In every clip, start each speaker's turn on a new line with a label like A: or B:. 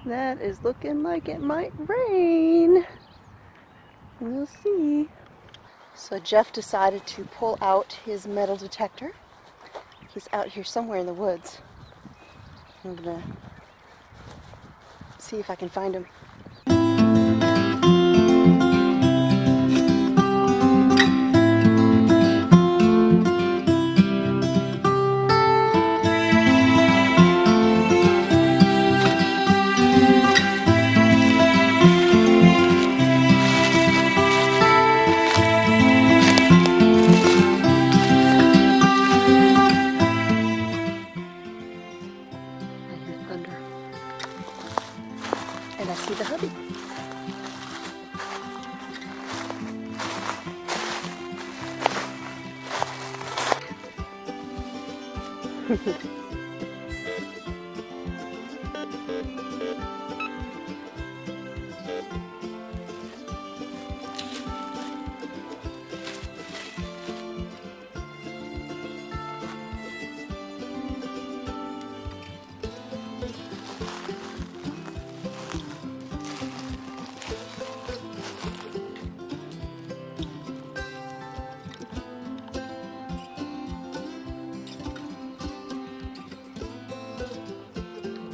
A: That is looking like it might rain. We'll see. So Jeff decided to pull out his metal detector. He's out here somewhere in the woods. I'm gonna see if I can find him. And I see the hubby.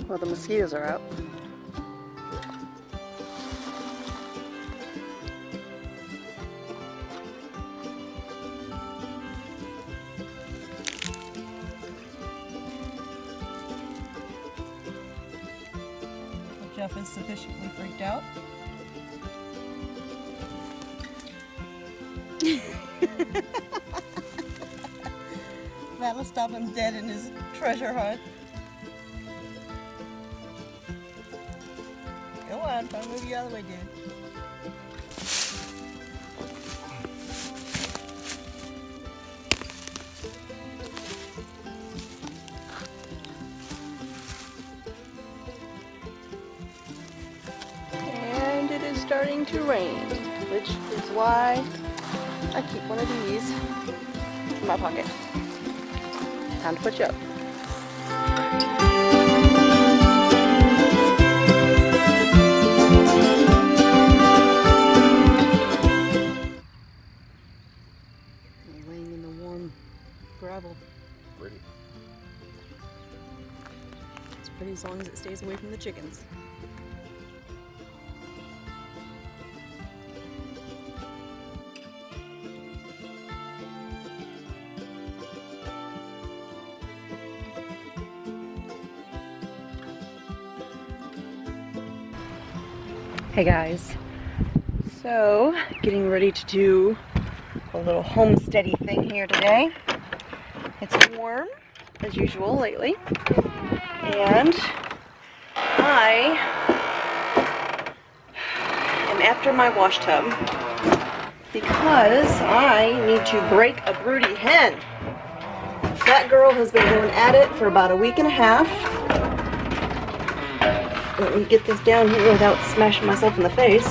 A: Well, the mosquitoes are out. Jeff is sufficiently freaked out. That'll stop him dead in his treasure hunt. Go on, I'll move you out of the way, dude. And it is starting to rain, which is why I keep one of these in my pocket. Time to put you up. Laying in the warm gravel.
B: Pretty.
A: It's pretty as long as it stays away from the chickens. Hey guys, so getting ready to do a little homesteady thing here today. It's warm as usual lately, and I am after my wash tub because I need to break a Broody Hen. That girl has been going at it for about a week and a half. Let me get this down here without smashing myself in the face.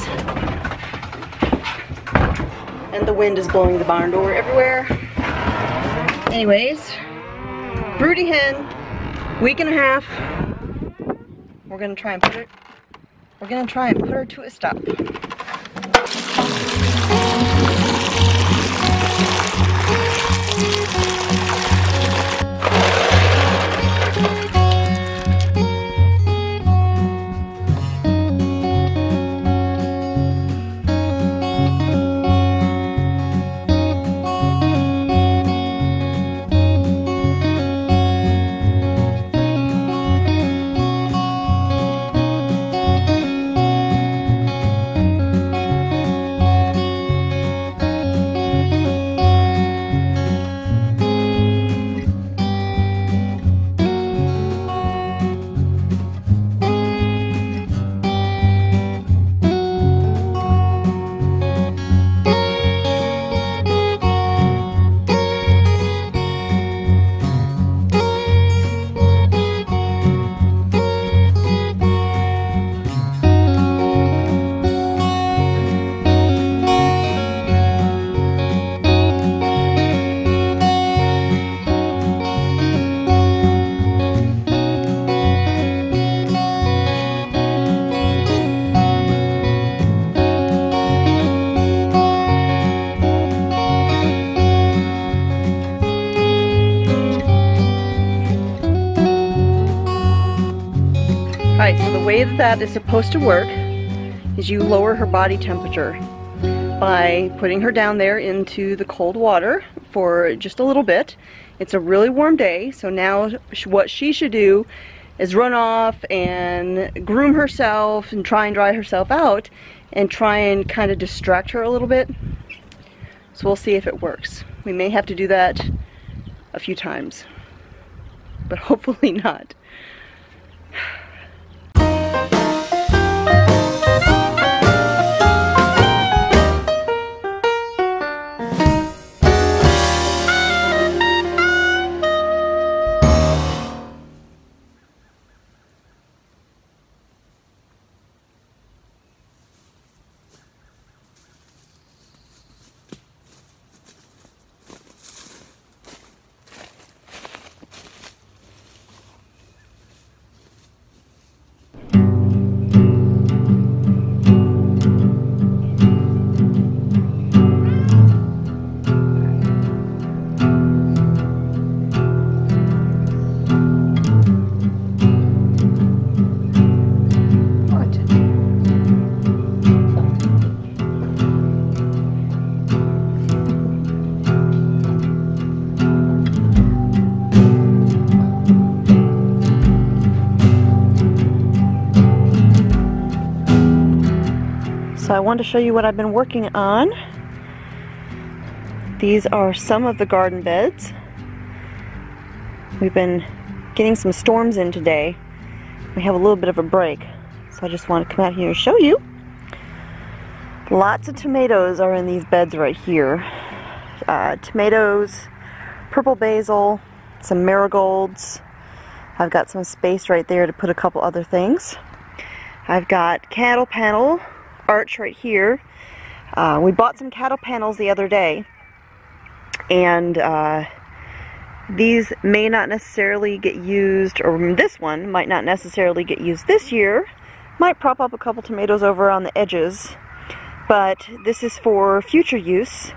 A: And the wind is blowing the barn door everywhere. Anyways, Broody Hen, week and a half. We're gonna try and put her to a stop. Alright, so the way that that is supposed to work is you lower her body temperature by putting her down there into the cold water for just a little bit. It's a really warm day, so now what she should do is run off and groom herself and try and dry herself out and try and kind of distract her a little bit. So we'll see if it works. We may have to do that a few times, but hopefully not. So I wanted to show you what I've been working on. These are some of the garden beds. We've been getting some storms in today. We have a little bit of a break, so I just want to come out here and show you. Lots of tomatoes are in these beds right here. Tomatoes, purple basil, some marigolds. I've got some space right there to put a couple other things. I've got cattle panel arch right here. We bought some cattle panels the other day, and these may not necessarily get used, or this one might not necessarily get used this year. Might prop up a couple tomatoes over on the edges, but this is for future use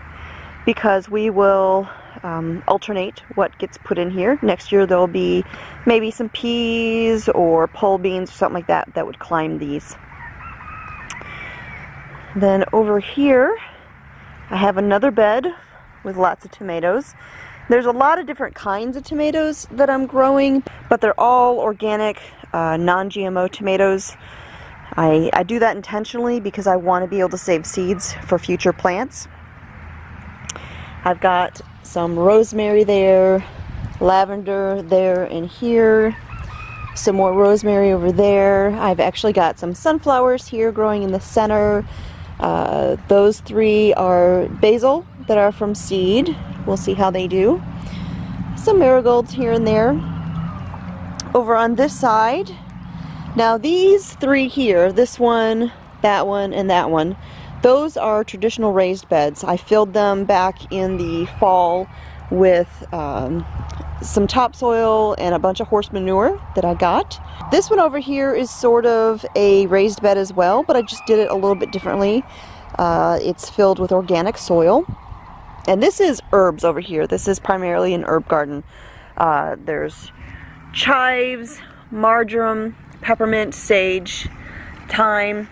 A: because we will alternate what gets put in here. Next year there'll be maybe some peas or pole beans or something like that that would climb these. Then over here I have another bed with lots of tomatoes. There's a lot of different kinds of tomatoes that I'm growing, but they're all organic, non-GMO tomatoes. I do that intentionally because I want to be able to save seeds for future plants. I've got some rosemary there, lavender there and here, some more rosemary over there. I've actually got some sunflowers here growing in the center. Those three are basil that are from seed. We'll see how they do. Some marigolds here and there. Over on this side, now these three here, this one, and that one, those are traditional raised beds. I filled them back in the fall with some topsoil and a bunch of horse manure that I got. This one over here is sort of a raised bed as well, but I just did it a little bit differently. It's filled with organic soil. And this is herbs over here. This is primarily an herb garden. There's chives, marjoram, peppermint, sage, thyme,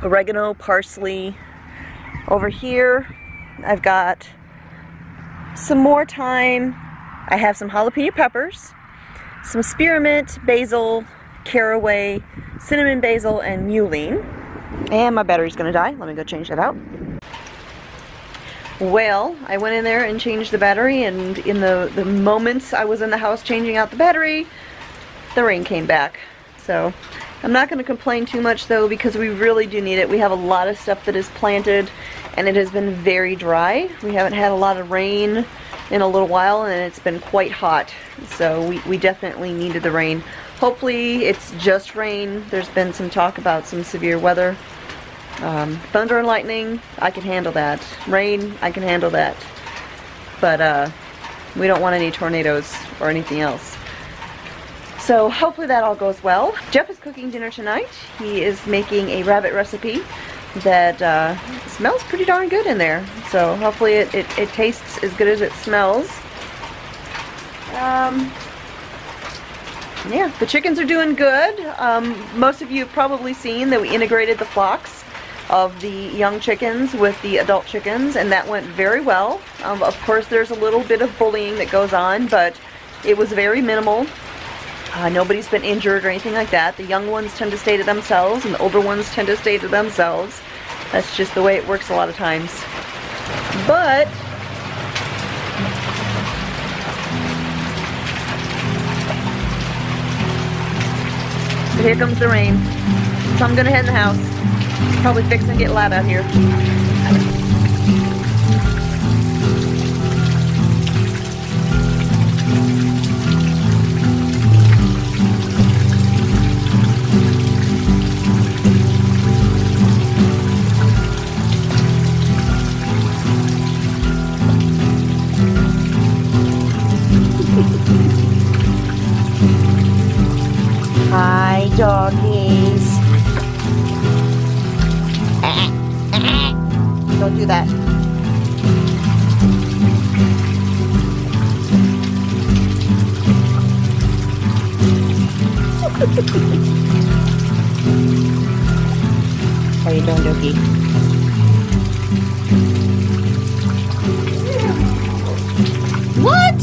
A: oregano, parsley. Over here I've got some more thyme. I have some jalapeno peppers, some spearmint, basil, caraway, cinnamon basil, and mullein. And my battery's gonna die. Let me go change that out. Well, I went in there and changed the battery, and in the moments I was in the house changing out the battery, the rain came back. So I'm not going to complain too much though, because we really do need it. We have a lot of stuff that is planted and it has been very dry. We haven't had a lot of rain in a little while, and it's been quite hot, so we definitely needed the rain. Hopefully it's just rain. There's been some talk about some severe weather. Thunder and lightning, I can handle that. Rain, I can handle that. But we don't want any tornadoes or anything else. So hopefully that all goes well. Jeff is cooking dinner tonight. He is making a rabbit recipe that smells pretty darn good in there. So hopefully it tastes as good as it smells. Yeah, the chickens are doing good. Most of you have probably seen that we integrated the flocks of the young chickens with the adult chickens, and that went very well. Of course, there's a little bit of bullying that goes on, but it was very minimal. Nobody's been injured or anything like that. The young ones tend to stay to themselves, and the older ones tend to stay to themselves. That's just the way it works a lot of times. But here comes the rain. So I'm gonna head in the house. Probably fix and get loud out here. Hi, doggies. Don't do that. How you doing, doggy? What?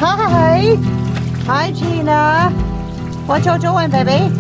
A: Hi. Hi, Gina. What you doing, baby?